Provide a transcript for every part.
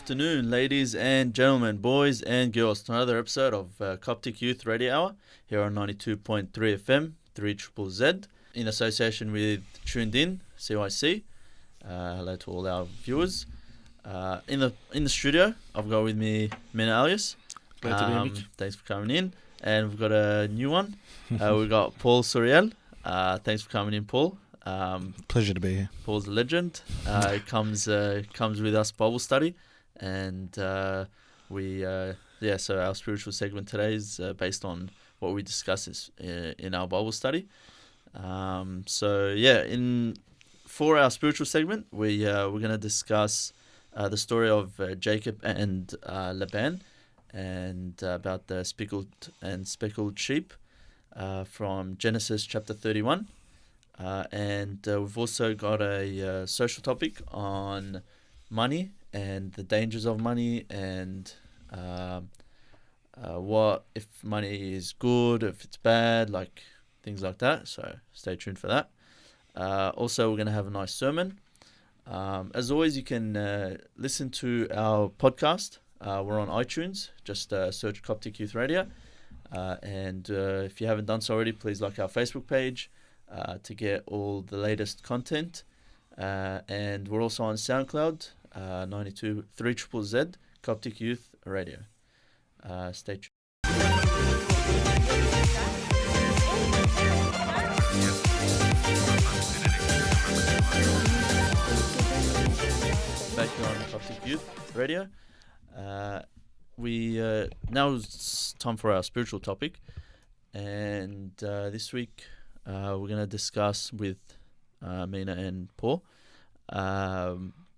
afternoon, ladies and gentlemen, boys and girls, to another episode of Coptic Youth Radio Hour here on 92.3 FM, 3ZZZ, in association with Tuned In, CYC. Hello to all our viewers. In the studio, I've got with me Mina Alias. Glad to be here, Mitch. Thanks for coming in. And we've got a new one. We've got Paul Soriel. Thanks for coming in, Paul. Pleasure to be here. Paul's a legend. He comes with us Bible study, and so our spiritual segment today is based on what we discuss in our Bible study. For our spiritual segment, we're going to discuss the story of Jacob and Laban, and about the speckled and speckled sheep from Genesis chapter 31. And we've also got a social topic on money and the dangers of money, and what if money is good, if it's bad, like things like that. So stay tuned for that. Also, we're going to have a nice sermon. As always, you can listen to our podcast. We're on iTunes. Just search Coptic Youth Radio. And if you haven't done so already, please like our Facebook page to get all the latest content. And we're also on SoundCloud, 92.3ZZZ, Coptic Youth Radio. Stay tuned. Back here on Coptic Youth Radio. Now it's time for our spiritual topic, and this week we're going to discuss with Mina and Paul.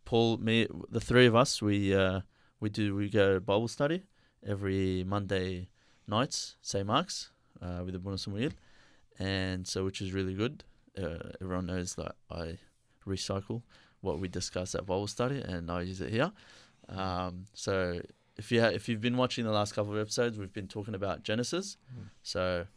Paul, me, the three of us, we go to Bible study every Monday nights, St. Mark's, with the Bonus and Wheel, and so which is really good. Everyone knows that I recycle what we discuss at Bible study, and I use it here. So if you've been watching the last couple of episodes, we've been talking about Genesis. So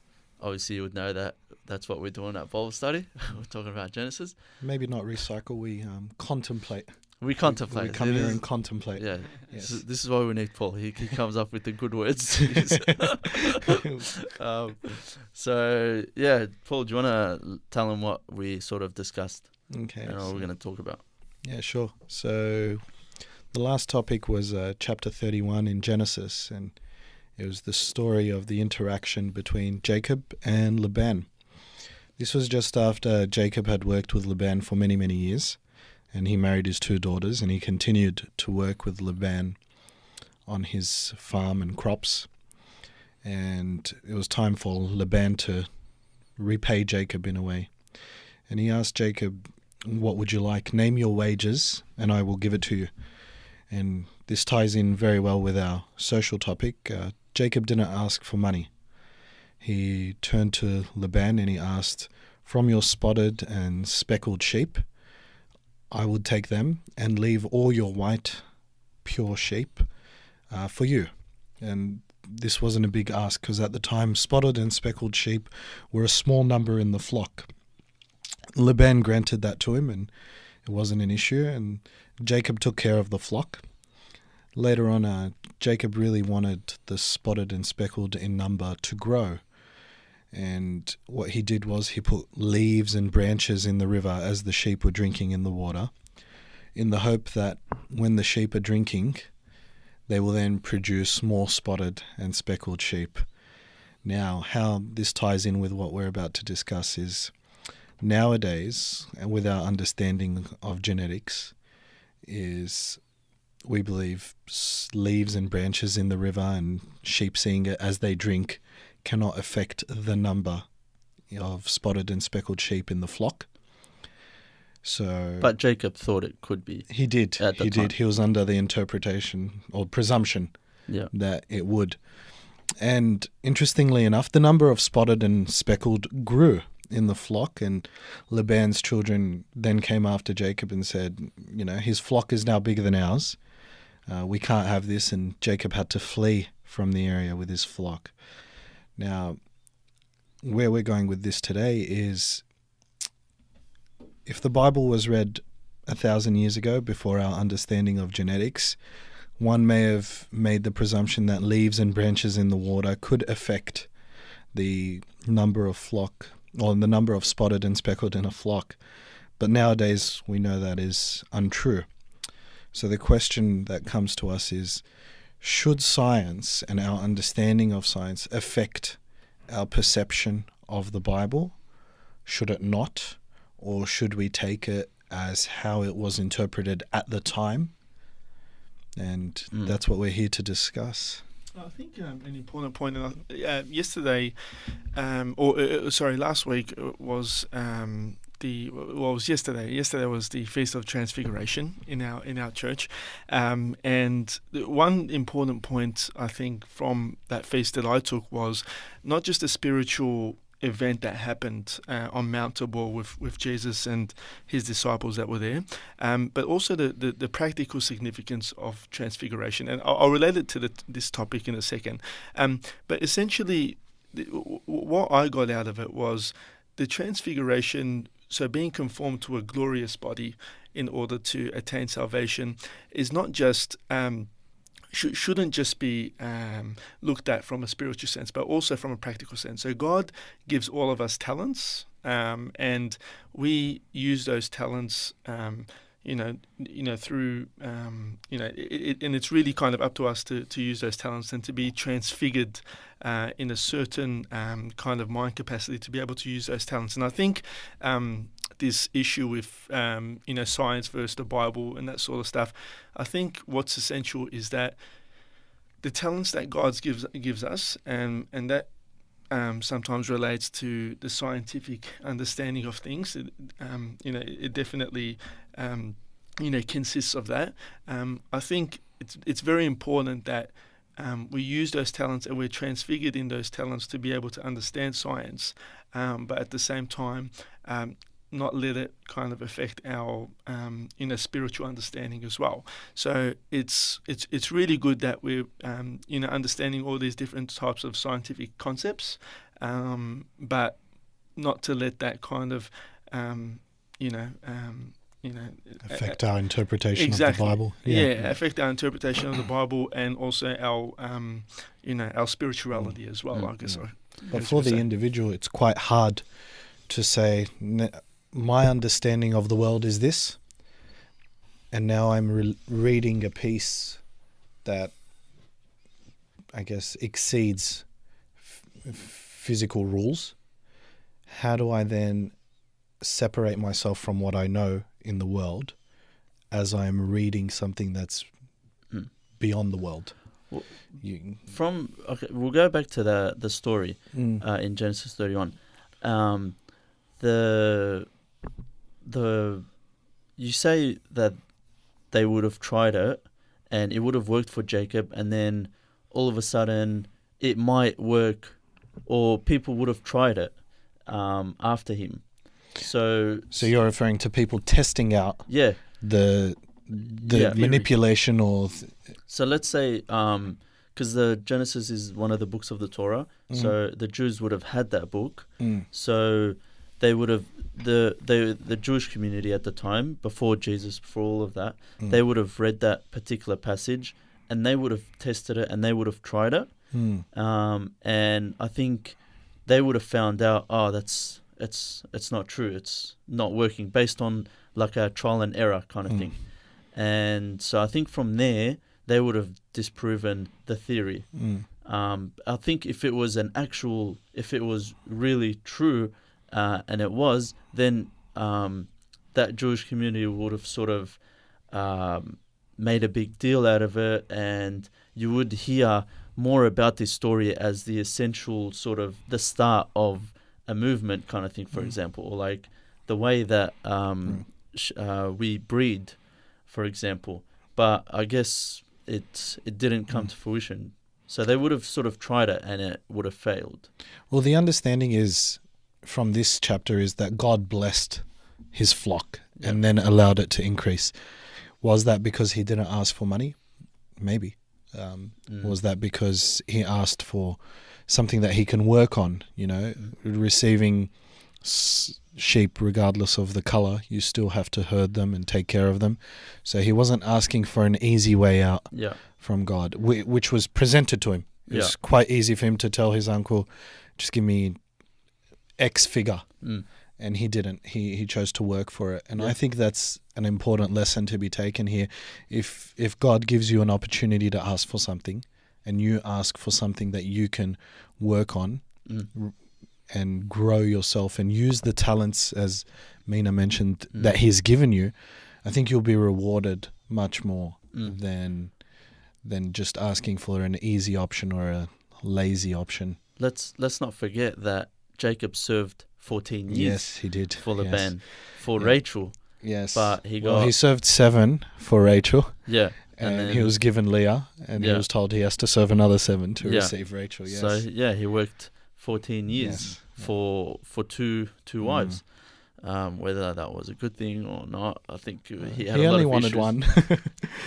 obviously you would know that that's what we're doing at Bible study. We're talking about Genesis. Maybe not recycle, we contemplate. We contemplate. We come here and contemplate. Yeah. Yes. This is why we need Paul. He comes up with the good words. So, yeah, Paul, do you want to tell him what we sort of discussed? Okay. And what we're going to talk about? Yeah, sure. So the last topic was chapter 31 in Genesis, and it was the story of the interaction between Jacob and Laban. This was just after Jacob had worked with Laban for many, many years, and he married his two daughters, and he continued to work with Laban on his farm and crops. And it was time for Laban to repay Jacob in a way. And he asked Jacob, "What would you like? Name your wages, and I will give it to you." And this ties in very well with our social topic. Jacob didn't ask for money. He turned to Laban and he asked, "From your spotted and speckled sheep, I would take them and leave all your white, pure sheep for you." And this wasn't a big ask, because at the time, spotted and speckled sheep were a small number in the flock. Laban granted that to him, and it wasn't an issue, and Jacob took care of the flock. Later on, Jacob really wanted the spotted and speckled in number to grow. And what he did was he put leaves and branches in the river as the sheep were drinking in the water, in the hope that when the sheep are drinking, they will then produce more spotted and speckled sheep. Now, how this ties in with what we're about to discuss is, nowadays, and with our understanding of genetics, is we believe leaves and branches in the river and sheep seeing it as they drink cannot affect the number of spotted and speckled sheep in the flock. But Jacob thought it could be. He did. He did. He was under the interpretation or presumption that it would. And interestingly enough, the number of spotted and speckled grew in the flock, and Laban's children then came after Jacob and said, his flock is now bigger than ours. We can't have this, and Jacob had to flee from the area with his flock. Now, where we're going with this today is, if the Bible was read 1,000 years ago, before our understanding of genetics, one may have made the presumption that leaves and branches in the water could affect the number of flock, or the number of spotted and speckled in a flock. But nowadays we know that is untrue. So the question that comes to us is, should science and our understanding of science affect our perception of the Bible? Should it not? Or should we take it as how it was interpreted at the time? And that's what we're here to discuss. I think an important point, yesterday, last week was yesterday. Yesterday was the Feast of Transfiguration in our church, and one important point I think from that feast that I took was not just a spiritual event that happened on Mount Tabor with Jesus and his disciples that were there, but also the practical significance of transfiguration. And I'll relate it to this topic in a second. But essentially, what I got out of it was the transfiguration, so being conformed to a glorious body in order to attain salvation, is not just shouldn't just be looked at from a spiritual sense, but also from a practical sense. So God gives all of us talents, and we use those talents, through, and it's really kind of up to us to use those talents and to be transfigured in a certain kind of mind capacity to be able to use those talents. And I think this issue with science versus the Bible and that sort of stuff, I think what's essential is that the talents that God gives us, and that sometimes relates to the scientific understanding of things. It definitely consists of that. I think it's very important that we use those talents and we're transfigured in those talents to be able to understand science, but at the same time not let it kind of affect our spiritual understanding as well. So it's really good that we're understanding all these different types of scientific concepts, but not to let that kind of affect our interpretation exactly. of the Bible. Affect our interpretation of the Bible and also our our spirituality as well. I guess. But for the individual, it's quite hard to say, my understanding of the world is this, and now I'm reading a piece that I guess exceeds physical rules. How do I then separate myself from what I know in the world as I'm reading something that's beyond the world? Well, we'll go back to the story in Genesis 31. You say that they would have tried it and it would have worked for Jacob, and then all of a sudden it might work, or people would have tried it after him. So you're referring to people testing out the manipulation or... So let's say, because the Genesis is one of the books of the Torah, so the Jews would have had that book. So they would have, the Jewish community at the time, before Jesus, before all of that, they would have read that particular passage and they would have tested it and they would have tried it. And I think they would have found out, it's not true, it's not working, based on like a trial and error kind of thing. And so I think from there they would have disproven the theory. I think if it was really true, and it was, then that Jewish community would have sort of made a big deal out of it, and you would hear more about this story as the essential sort of the start of a movement kind of thing, for example, or like the way that we breed, for example. But I guess it didn't come to fruition. So they would have sort of tried it and it would have failed. Well, the understanding is from this chapter is that God blessed his flock and then allowed it to increase. Was that because he didn't ask for money? Maybe. Was that because he asked for something that he can work on, receiving sheep, regardless of the color. You still have to herd them and take care of them. So he wasn't asking for an easy way out Yeah. from God, which was presented to him. It was quite easy for him to tell his uncle, just give me X figure. And he didn't. He chose to work for it. And I think that's an important lesson to be taken here. If God gives you an opportunity to ask for something, and you ask for something that you can work on and grow yourself and use the talents, as Mina mentioned, that he's given you, I think you'll be rewarded much more than just asking for an easy option or a lazy option. Let's not forget that Jacob served 14 years. Yes, he did. For Laban, for Rachel. Yes. But he served 7 for Rachel. Yeah. And then he was given Leah, and he was told he has to serve another 7 to receive Rachel. Yes. So he worked 14 years for two wives. Whether that was a good thing or not, I think he had. He only wanted issues. One.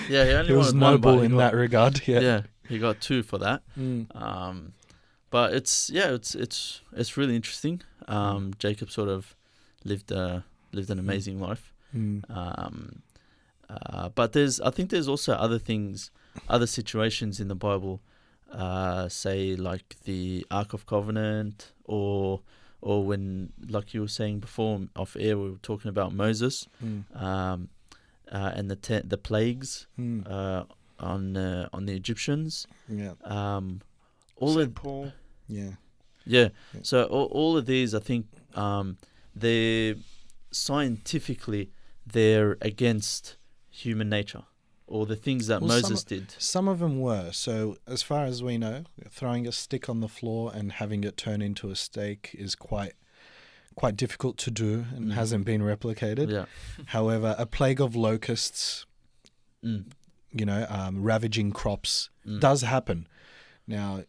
He only he was wanted noble one, in that regard. Yeah. He got 2 for that. But it's really interesting. Jacob sort of lived an amazing life. But I think there's also other situations in the Bible, say like the Ark of Covenant, or when, like you were saying before off air, we were talking about Moses, and the plagues on the Egyptians. Paul. Yeah. So all of these, I think, they're scientifically they're against human nature, or the things that Moses did. Some of them were. So as far as we know, throwing a stick on the floor and having it turn into a stake is quite difficult to do and hasn't been replicated. Yeah. However, a plague of locusts, ravaging crops does happen. Now,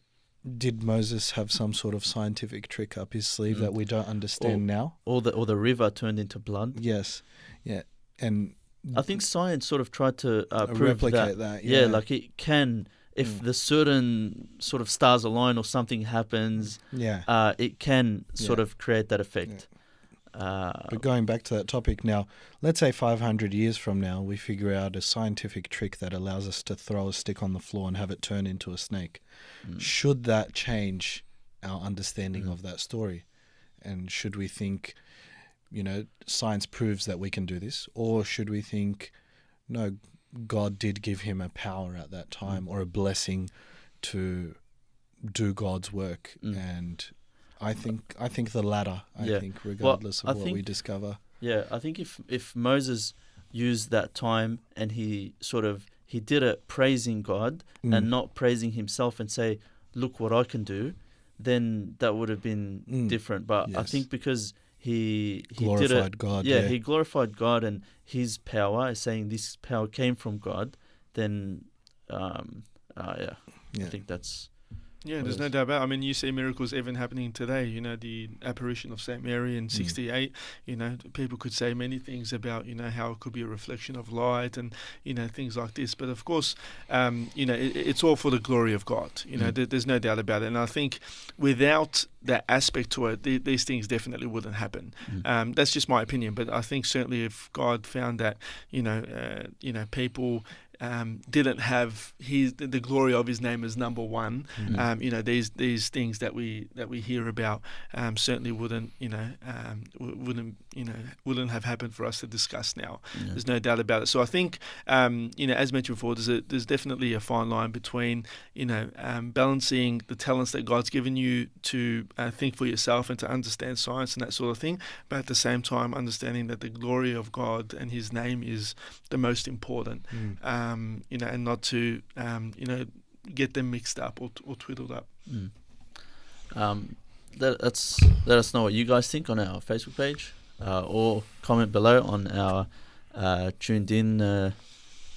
did Moses have some sort of scientific trick up his sleeve that we don't understand now? Or the river turned into blood? Yes. Yeah. And I think science sort of tried to replicate that. Yeah, like it can, if the certain sort of stars align or something happens, it can sort of create that effect. But going back to that topic now, let's say 500 years from now, we figure out a scientific trick that allows us to throw a stick on the floor and have it turn into a snake. Should that change our understanding of that story? And should we think, science proves that we can do this? Or should we think, no, God did give him a power at that time or a blessing to do God's work? And I think the latter. I think regardless of what we discover. Yeah, I think if Moses used that time and he did it praising God and not praising himself and say, "Look what I can do," then that would have been different. But I think because he glorified did it, God. He glorified God and his power, saying this power came from God. Then, I think that's. Yeah, there's no doubt about it. I mean, you see miracles even happening today. The apparition of St. Mary in 68, people could say many things about, how it could be a reflection of light and, things like this. But of course, it's all for the glory of God. There's no doubt about it. And I think without that aspect to it, these things definitely wouldn't happen. That's just my opinion. But I think certainly if God found that, people didn't have the glory of his name as number one. These things that we hear about certainly wouldn't have happened for us to discuss now. There's no doubt about it. So I think as mentioned before, there's definitely a fine line between balancing the talents that God's given you to think for yourself and to understand science and that sort of thing, but at the same time understanding that the glory of God and his name is the most important. And not to, get them mixed up or twiddled up. Let us know what you guys think on our Facebook page, or comment below on our tuned in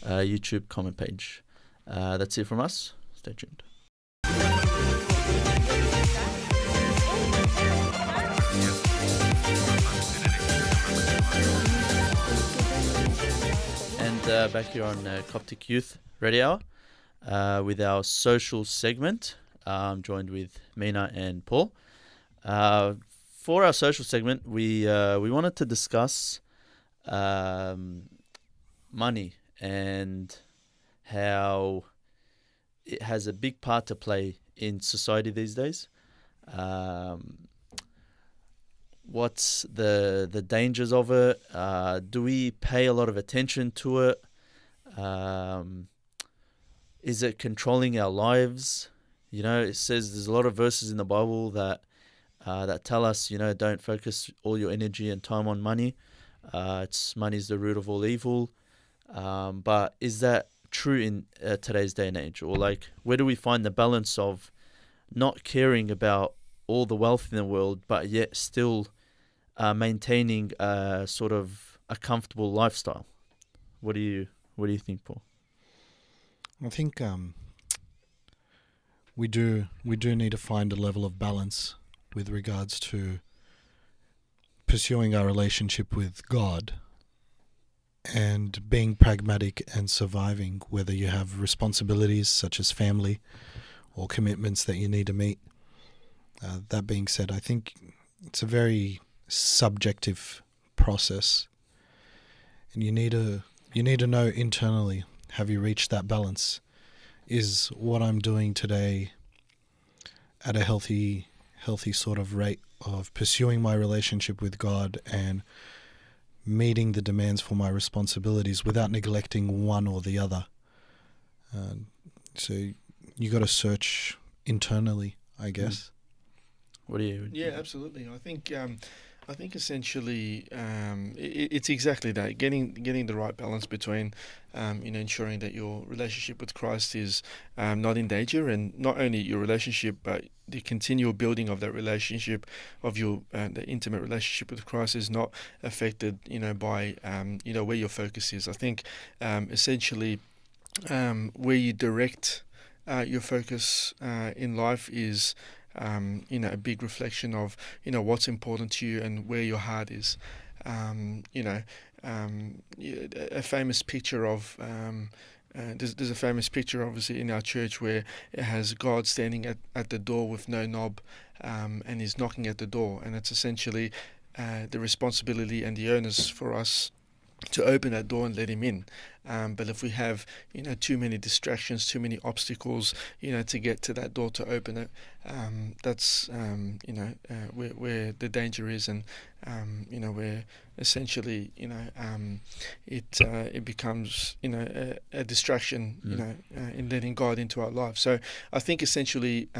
YouTube comment page. That's it from us. Stay tuned. Back here on Coptic Youth Radio with our social segment. I'm joined with Mina and Paul. for our social segment, we wanted to discuss money and how it has a big part to play in society these days. What's the dangers of it? Do we pay a lot of attention to it? Is it controlling our lives? You know, it says there's a lot of verses in the Bible that tell us, you know, don't focus all your energy and time on money. Money's the root of all evil. But is that true in today's day and age? Or like, where do we find the balance of not caring about all the wealth in the world, but yet still maintaining sort of a comfortable lifestyle? What do you think, Paul? I think we do need to find a level of balance with regards to pursuing our relationship with God and being pragmatic and surviving, whether you have responsibilities such as family or commitments that you need to meet. That being said, I think it's a very subjective process, and you need to know internally, have you reached that balance? Is what I'm doing today at a healthy sort of rate of pursuing my relationship with God and meeting the demands for my responsibilities without neglecting one or the other? So you got to search internally, I guess. What do you? Yeah, absolutely. I think essentially it's exactly that, getting the right balance between ensuring that your relationship with Christ is not in danger, and not only your relationship but the continual building of that relationship, of your the intimate relationship with Christ, is not affected by where your focus is. I think essentially where you direct your focus in life is a big reflection of what's important to you and where your heart is. A famous picture of there's a famous picture obviously in our church where it has God standing at the door with no knob, and he's knocking at the door, and it's essentially the responsibility and the onus for us to open that door and let him in. But if we have too many distractions, too many obstacles to get to that door to open it, that's where the danger is, and where essentially it becomes a distraction in letting God into our life. So I think essentially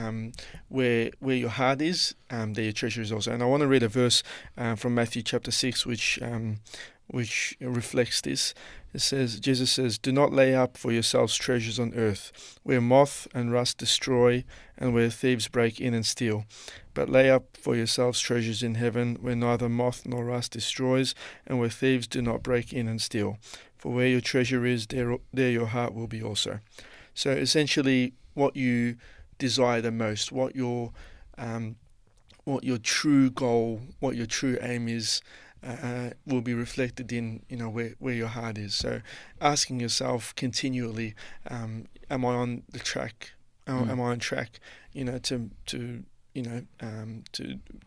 where your heart is, there your treasure is also. And I want to read a verse from Matthew chapter 6 which reflects this. It says, Jesus says, "Do not lay up for yourselves treasures on earth, where moth and rust destroy, and where thieves break in and steal. But lay up for yourselves treasures in heaven, where neither moth nor rust destroys, and where thieves do not break in and steal. For where your treasure is, there your heart will be also." So essentially, what you desire the most, what your true goal, what your true aim is, will be reflected in where your heart is. So asking yourself continually, am I on the track? Am I on track to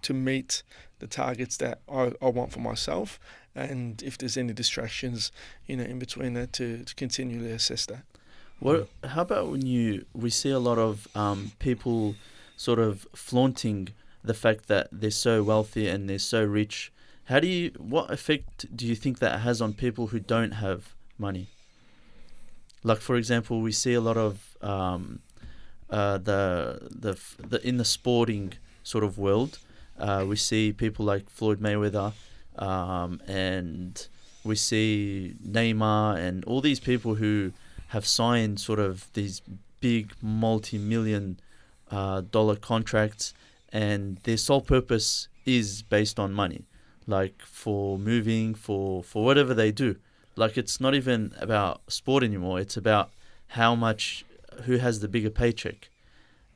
meet the targets that I want for myself? And if there's any distractions in between that, to continually assess that. How about when we see a lot of people sort of flaunting the fact that they're so wealthy and they're so rich? What effect do you think that has on people who don't have money? Like, for example, we see a lot of the in the sporting sort of world, we see people like Floyd Mayweather, and we see Neymar and all these people who have signed sort of these big multi-million dollar contracts, and their sole purpose is based on money. Like for moving, for whatever they do. Like it's not even about sport anymore. It's about who has the bigger paycheck.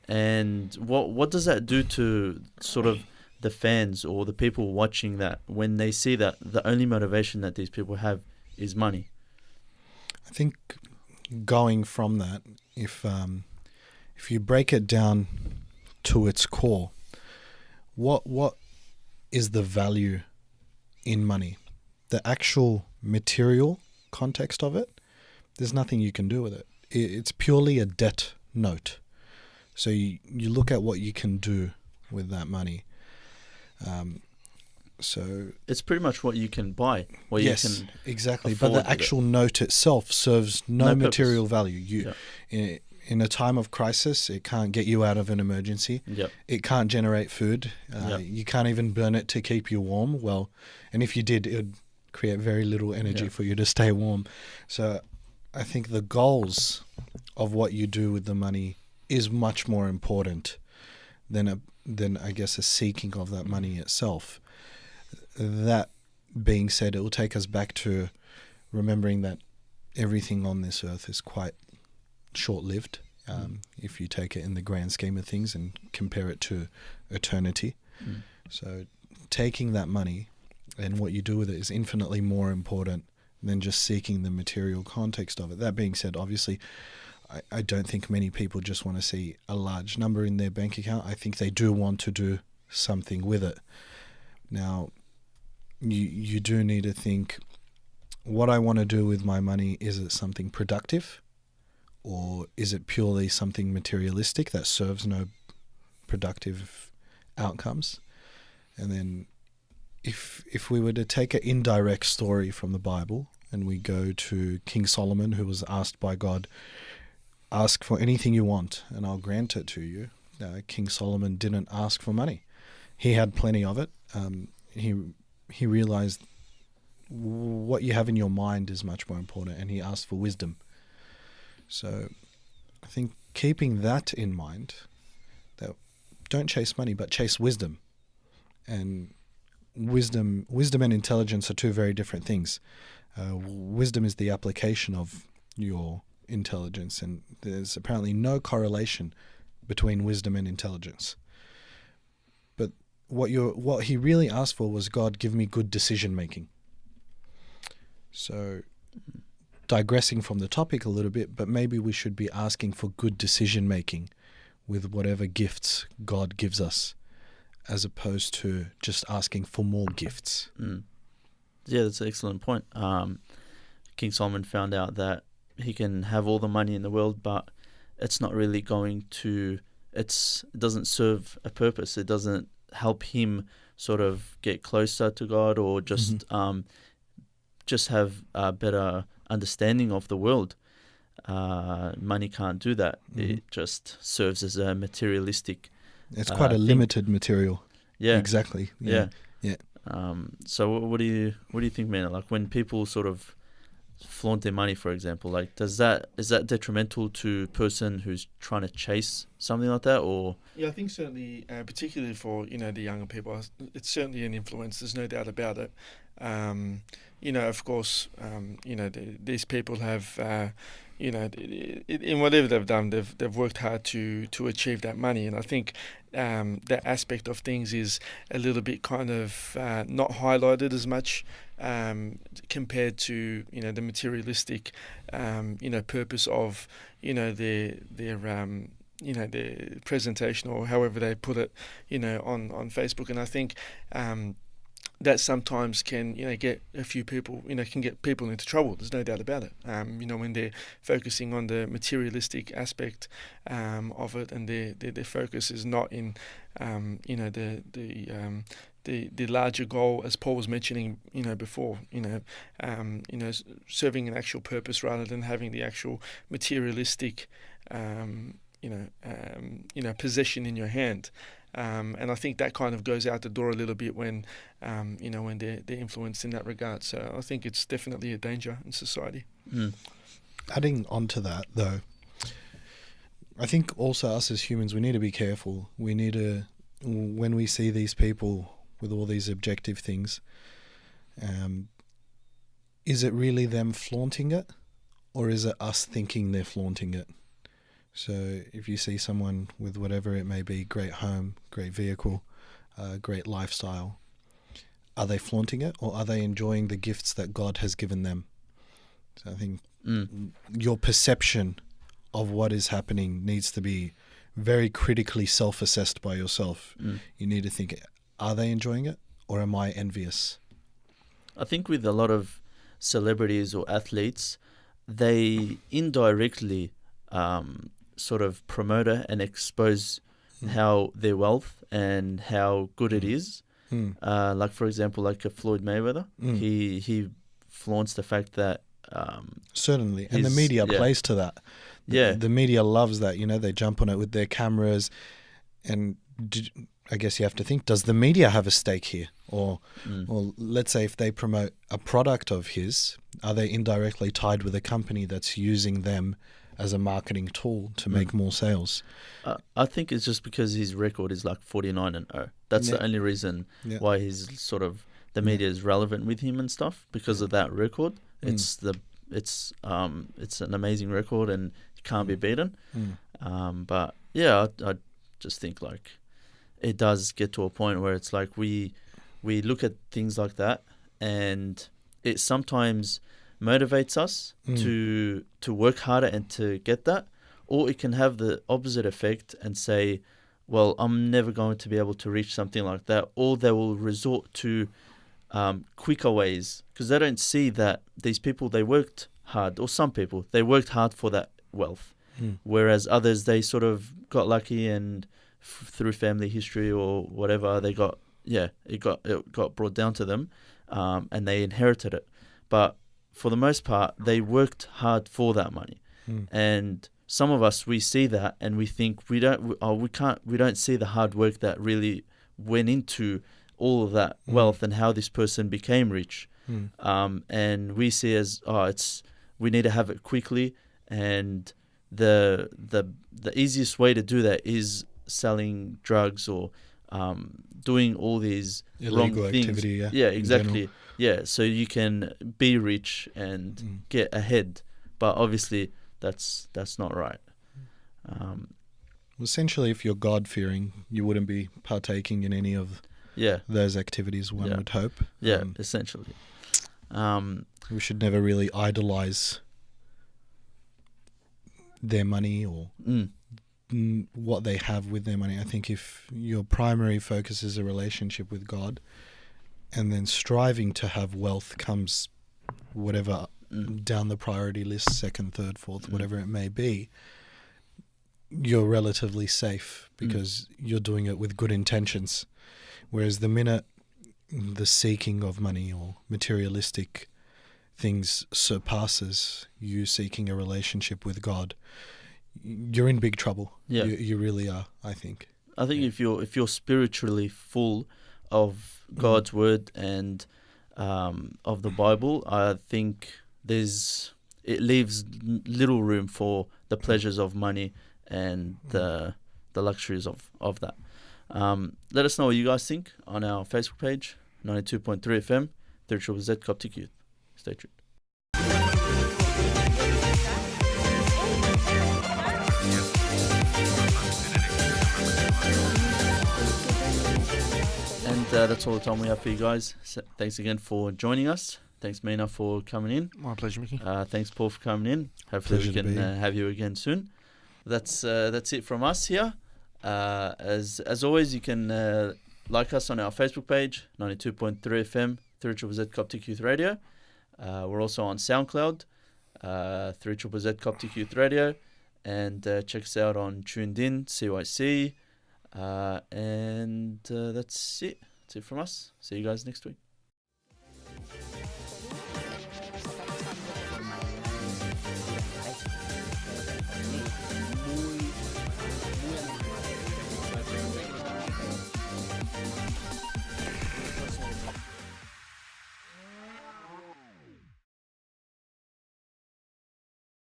And what does that do to sort of the fans or the people watching that when they see that the only motivation that these people have is money? I think going from that, if you break it down to its core, what is the value in money. The actual material context of it, there's nothing you can do with it. It's purely a debt note. So you look at what you can do with that money. So it's pretty much what you can buy. What yes, you can exactly. But the actual note itself serves no No material purpose. value. In a time of crisis, it can't get you out of an emergency. Yep. It can't generate food. Yep. You can't even burn it to keep you warm. Well, and if you did, it would create very little energy for you to stay warm. So I think the goals of what you do with the money is much more important than I guess a seeking of that money itself. That being said, it will take us back to remembering that everything on this earth is quite short-lived, if you take it in the grand scheme of things and compare it to eternity. So taking that money and what you do with it is infinitely more important than just seeking the material context of it. That being said, obviously, I don't think many people just want to see a large number in their bank account. I think they do want to do something with it. Now, you do need to think, what I want to do with my money, is it something productive? Or is it purely something materialistic that serves no productive outcomes? And then if we were to take an indirect story from the Bible and we go to King Solomon, who was asked by God, ask for anything you want and I'll grant it to you. King Solomon didn't ask for money. He had plenty of it. He realized what you have in your mind is much more important, and he asked for wisdom. So I think keeping that in mind, that don't chase money, but chase wisdom. And wisdom and intelligence are two very different things. Wisdom is the application of your intelligence, and there's apparently no correlation between wisdom and intelligence. But what he really asked for was, God, give me good decision making. So digressing from the topic a little bit, but maybe we should be asking for good decision making with whatever gifts God gives us, as opposed to just asking for more gifts. Yeah, that's an excellent point. King Solomon found out that he can have all the money in the world, but it's not really going to, it doesn't serve a purpose. It doesn't help him sort of get closer to God, or just have a better understanding of the world. Money can't do that. It just serves as a materialistic. It's quite a limited material. Yeah, exactly. Yeah. Yeah. So what do you think, man? Like when people sort of flaunt their money, for example, like is that detrimental to a person who's trying to chase something like that, or? Yeah, I think certainly, particularly for the younger people, it's certainly an influence. There's no doubt about it. Of course, these people have, in whatever they've done, they've worked hard to achieve that money, and I think that aspect of things is a little bit kind of not highlighted as much compared to the materialistic purpose of their presentation, or however they put it on Facebook. And I think that sometimes can get a few people can get people into trouble. There's no doubt about it. When they're focusing on the materialistic aspect of it, and their focus is not in the larger goal, as Paul was mentioning before, serving an actual purpose rather than having the actual materialistic possession in your hand. And I think that kind of goes out the door a little bit when they're influenced in that regard. So I think it's definitely a danger in society. Adding on to that, though, I think also us as humans, we need to be careful. We need to, when we see these people with all these objective things, is it really them flaunting it, or is it us thinking they're flaunting it? So if you see someone with whatever it may be, great home, great vehicle, great lifestyle, are they flaunting it, or are they enjoying the gifts that God has given them? So I think your perception of what is happening needs to be very critically self-assessed by yourself. You need to think, are they enjoying it, or am I envious? I think with a lot of celebrities or athletes, they indirectly sort of promote it and expose how their wealth and how good it is. Like for example, like a Floyd Mayweather, he flaunts the fact that Certainly, and the media plays to that. The media loves that. They jump on it with their cameras, and I guess you have to think: does the media have a stake here, or let's say if they promote a product of his, are they indirectly tied with a company that's using them as a marketing tool to make more sales? I think it's just because his record is like 49-0. That's the only reason why he's sort of the media is relevant with him and stuff, because of that record. It's an amazing record and it can't be beaten. But yeah, I just think like it does get to a point where it's like we look at things like that, and it sometimes motivates us to work harder and to get that, or it can have the opposite effect and say, well, I'm never going to be able to reach something like that, or they will resort to quicker ways, because they don't see that these people, they worked hard, or some people, they worked hard for that wealth, whereas others, they sort of got lucky and through family history or whatever, they got it got brought down to them, and they inherited it. But for the most part, they worked hard for that money, and some of us, we see that and we think we don't see the hard work that really went into all of that wealth and how this person became rich, and we see as we need to have it quickly, and the easiest way to do that is selling drugs or doing all these illegal wrong things. activity. Yeah, exactly. Yeah, so you can be rich and get ahead, but obviously that's not right. Essentially, if you're God-fearing, you wouldn't be partaking in any of those activities, one would hope. Essentially. We should never really idolize their money or what they have with their money. I think if your primary focus is a relationship with God, and then striving to have wealth comes whatever down the priority list, second, third, fourth, whatever it may be, you're relatively safe because you're doing it with good intentions. Whereas the minute the seeking of money or materialistic things surpasses you seeking a relationship with God, you're in big trouble. You really are, I think. I think if you're spiritually full of God's word and of the Bible, I think it leaves little room for the pleasures of money and the luxuries of that. Let us know what you guys think on our Facebook page, 92.3 FM, 3ZZZ Coptic Youth. Stay tuned. And that's all the time we have for you guys. So thanks again for joining us. Thanks, Mina, for coming in. My pleasure, Mickey. Thanks, Paul, for coming in. Hopefully we can have you again soon. That's it from us here. As always, you can like us on our Facebook page, 92.3 FM, 3ZZZ Coptic Youth Radio. We're also on SoundCloud, 3ZZZ Coptic Youth Radio. And check us out on Tuned In, CYC. And that's it. That's it from us. See you guys next week.